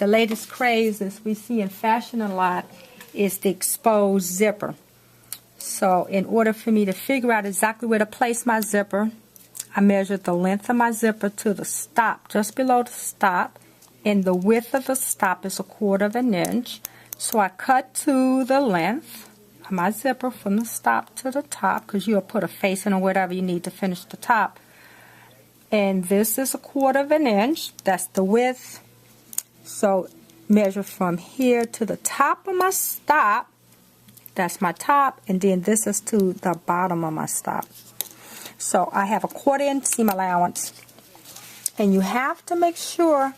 the latest craze as we see in fashion a lot is the exposed zipper. So in order for me to figure out exactly where to place my zipper, I measured the length of my zipper to the stop, just below the stop, and the width of the stop is 1/4 inch. So I cut to the length of my zipper from the stop to the top, because you'll put a facing or whatever you need to finish the top. And this is 1/4 inch, that's the width. So measure from here to the top of my stop, that's my top, and then this is to the bottom of my stop. So I have a 1/4 inch seam allowance, and you have to make sure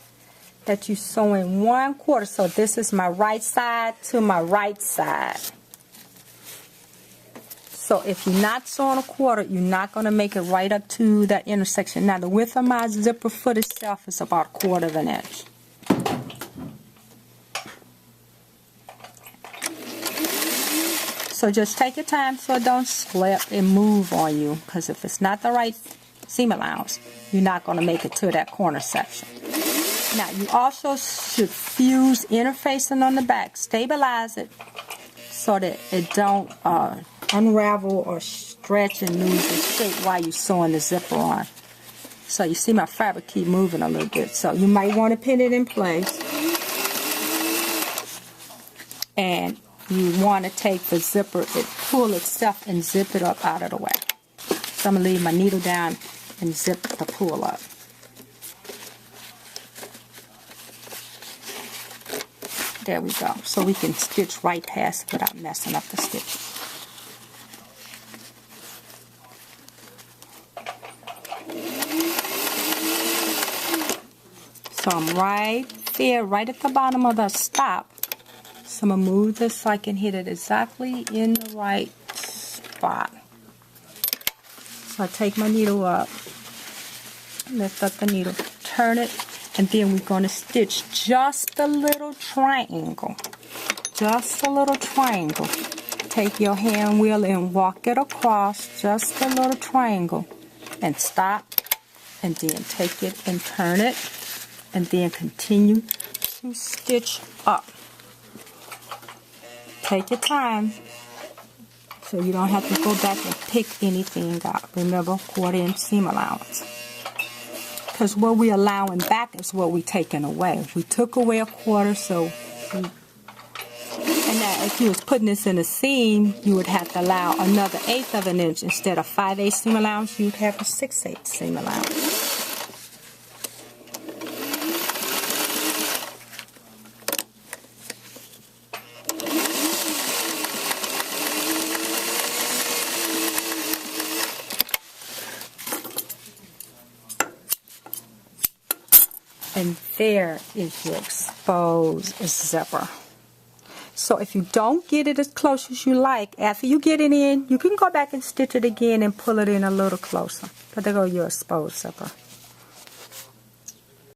that you sew in 1/4. So this is my right side to my right side. So if you're not sewing 1/4, you're not going to make it right up to that intersection. Now the width of my zipper foot itself is about 1/4 inch. So just take your time so it don't slip and move on you, because if it's not the right seam allowance, you're not going to make it to that corner section. Now you also should fuse interfacing on the back, stabilize it so that it don't unravel or stretch and lose its shape while you're sewing the zipper on. So you see my fabric keep moving a little bit, so you might want to pin it in place. And you want to take the zipper, pull itself and zip it up out of the way. So I'm going to leave my needle down and zip the pull up. There we go. So we can stitch right past it without messing up the stitches. So I'm right there, right at the bottom of the stop. So I'm going to move this so I can hit it exactly in the right spot. So I take my needle up, lift up the needle, turn it, and then we're going to stitch just a little triangle. Just a little triangle. Take your hand wheel and walk it across, just a little triangle. And stop, and then take it and turn it, and then continue to stitch up. Take your time so you don't have to go back and pick anything out. Remember, 1/4 inch seam allowance. Because what we're allowing back is what we're taking away. We took away 1/4, so and now if you was putting this in a seam, you would have to allow another 1/8 of an inch. Instead of 5/8 seam allowance, you'd have a 6/8 seam allowance. And there is your exposed zipper. So if you don't get it as close as you like, after you get it in, you can go back and stitch it again and pull it in a little closer. But there go your exposed zipper.